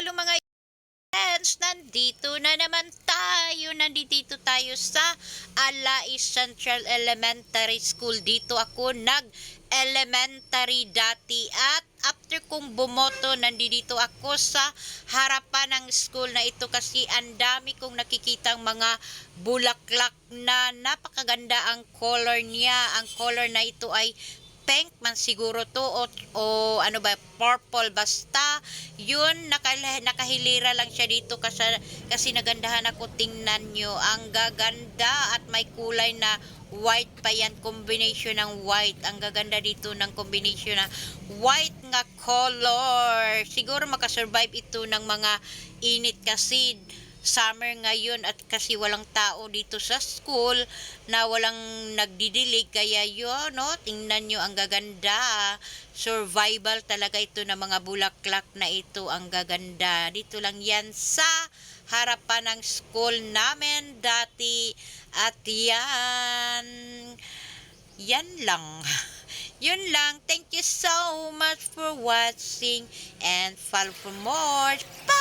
Hello mga friends! Nandito tayo sa Alais Central Elementary School. Dito ako nag-elementary dati at after kong bumoto, nandito ako sa harapan ng school na ito kasi ang dami kong nakikitang mga bulaklak na napakaganda ang color niya. Ang color na ito ay pink man siguro to o ano ba, purple, basta yun, nakahilira lang siya dito kasi nagandahan ako. Tingnan nyo, ang gaganda at may kulay na white pa yan, combination ng white. Ang gaganda dito ng combination na white nga color. Siguro makasurvive ito ng mga init kasi summer ngayon at kasi walang tao dito sa school na walang nagdidilig, kaya yun, no, tingnan nyo ang gaganda. Survival talaga ito na mga bulaklak na ito, ang gaganda. Dito lang yan sa harapan ng school namin dati at yan lang. Yun lang. Thank you so much for watching and follow for more. Bye!